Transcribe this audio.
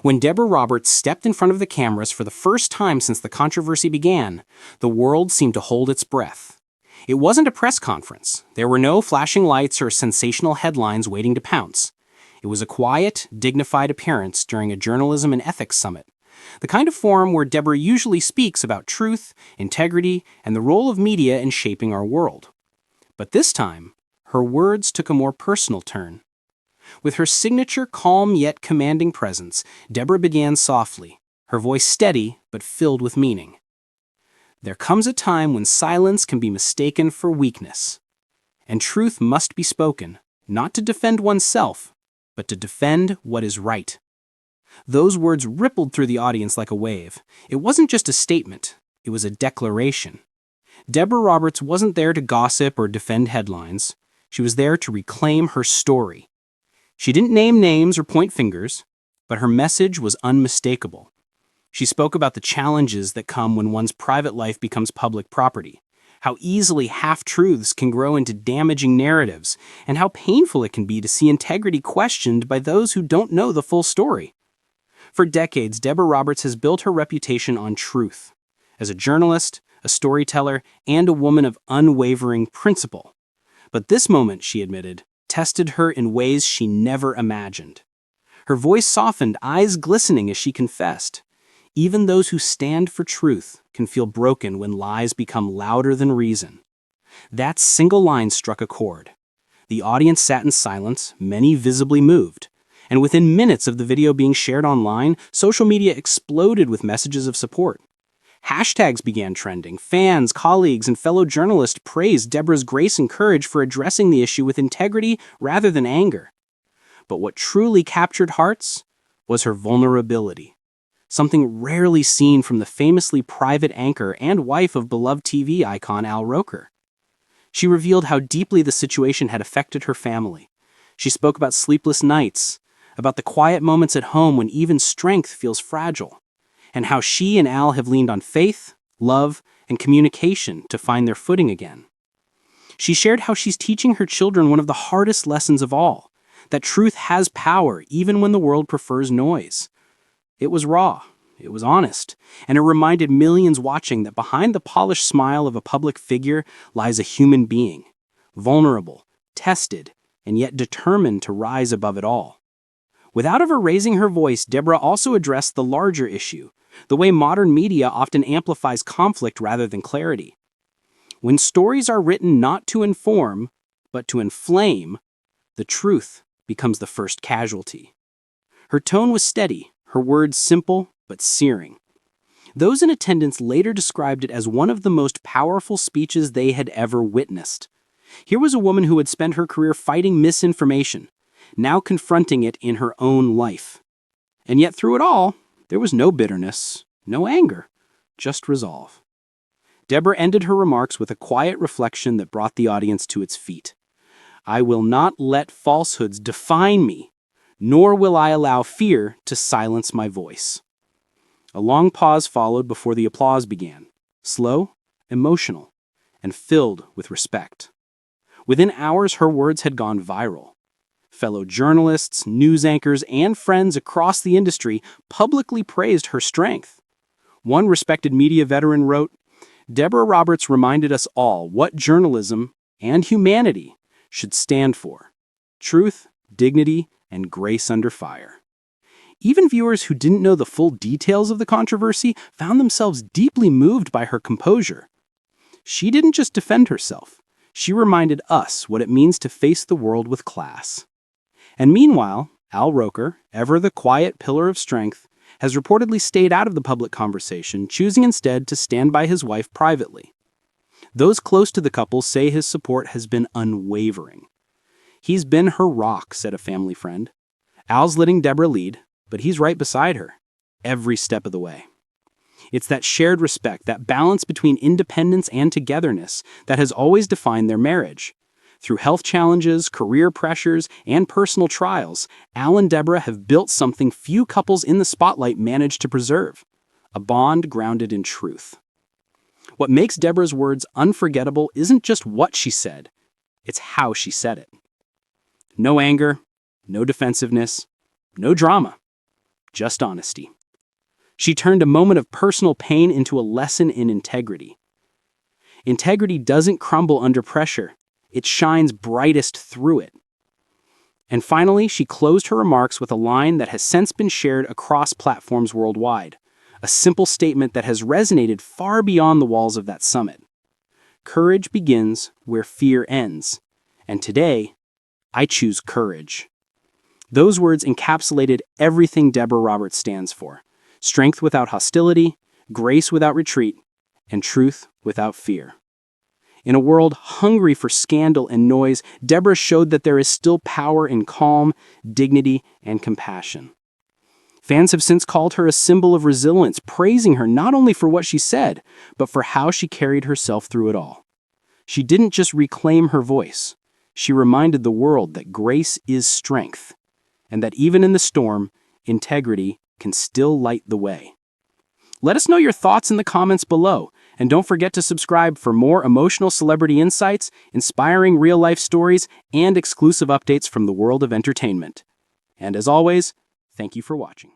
When Deborah Roberts stepped in front of the cameras for the first time since the controversy began, the world seemed to hold its breath. It wasn't a press conference. There were no flashing lights or sensational headlines waiting to pounce. It was a quiet, dignified appearance during a journalism and ethics summit, the kind of forum where Deborah usually speaks about truth, integrity, and the role of media in shaping our world. But this time, her words took a more personal turn. With her signature calm yet commanding presence, Deborah began softly, her voice steady but filled with meaning. There comes a time when silence can be mistaken for weakness, and truth must be spoken, not to defend oneself, but to defend what is right. Those words rippled through the audience like a wave. It wasn't just a statement, it was a declaration. Deborah Roberts wasn't there to gossip or defend headlines. She was there to reclaim her story. She didn't name names or point fingers, but her message was unmistakable. She spoke about the challenges that come when one's private life becomes public property, how easily half-truths can grow into damaging narratives, and how painful it can be to see integrity questioned by those who don't know the full story. For decades, Deborah Roberts has built her reputation on truth. As a journalist, a storyteller, and a woman of unwavering principle. But this moment, she admitted, tested her in ways she never imagined. Her voice softened, eyes glistening as she confessed. Even those who stand for truth can feel broken when lies become louder than reason. That single line struck a chord. The audience sat in silence, many visibly moved. And within minutes of the video being shared online, social media exploded with messages of support. Hashtags began trending. Fans, colleagues, and fellow journalists praised Deborah's grace and courage for addressing the issue with integrity rather than anger. But what truly captured hearts was her vulnerability, something rarely seen from the famously private anchor and wife of beloved TV icon Al Roker. She revealed how deeply the situation had affected her family. She spoke about sleepless nights, about the quiet moments at home when even strength feels fragile, and how she and Al have leaned on faith, love, and communication to find their footing again. She shared how she's teaching her children one of the hardest lessons of all, that truth has power even when the world prefers noise. It was raw, it was honest, and it reminded millions watching that behind the polished smile of a public figure lies a human being, vulnerable, tested, and yet determined to rise above it all. Without ever raising her voice, Deborah also addressed the larger issue, the way modern media often amplifies conflict rather than clarity. When stories are written not to inform, but to inflame, the truth becomes the first casualty. Her tone was steady, her words simple but searing. Those in attendance later described it as one of the most powerful speeches they had ever witnessed. Here was a woman who had spent her career fighting misinformation, now confronting it in her own life. And yet through it all, there was no bitterness, no anger, just resolve. Deborah ended her remarks with a quiet reflection that brought the audience to its feet. I will not let falsehoods define me, nor will I allow fear to silence my voice. A long pause followed before the applause began, slow, emotional, and filled with respect. Within hours, her words had gone viral. Fellow journalists, news anchors, and friends across the industry publicly praised her strength. One respected media veteran wrote, Deborah Roberts reminded us all what journalism and humanity should stand for: truth, dignity, and grace under fire. Even viewers who didn't know the full details of the controversy found themselves deeply moved by her composure. She didn't just defend herself. She reminded us what it means to face the world with class. And meanwhile, Al Roker, ever the quiet pillar of strength, has reportedly stayed out of the public conversation, choosing instead to stand by his wife privately. Those close to the couple say his support has been unwavering. He's been her rock, said a family friend. Al's letting Deborah lead, but he's right beside her, every step of the way. It's that shared respect, that balance between independence and togetherness that has always defined their marriage. Through health challenges, career pressures, and personal trials, Al and Deborah have built something few couples in the spotlight manage to preserve: a bond grounded in truth. What makes Deborah's words unforgettable isn't just what she said, it's how she said it. No anger, no defensiveness, no drama. just honesty. She turned a moment of personal pain into a lesson in integrity. Integrity doesn't crumble under pressure. It shines brightest through it. And finally, she closed her remarks with a line that has since been shared across platforms worldwide, a simple statement that has resonated far beyond the walls of that summit. Courage begins where fear ends. And today, I choose courage. Those words encapsulated everything Deborah Roberts stands for: strength without hostility, grace without retreat, and truth without fear. In a world hungry for scandal and noise, Deborah showed that there is still power in calm, dignity, and compassion. Fans have since called her a symbol of resilience, praising her not only for what she said, but for how she carried herself through it all. She didn't just reclaim her voice. She reminded the world that grace is strength, and that even in the storm, integrity can still light the way. Let us know your thoughts in the comments below, and don't forget to subscribe for more emotional celebrity insights, inspiring real-life stories, and exclusive updates from the world of entertainment. And as always, thank you for watching.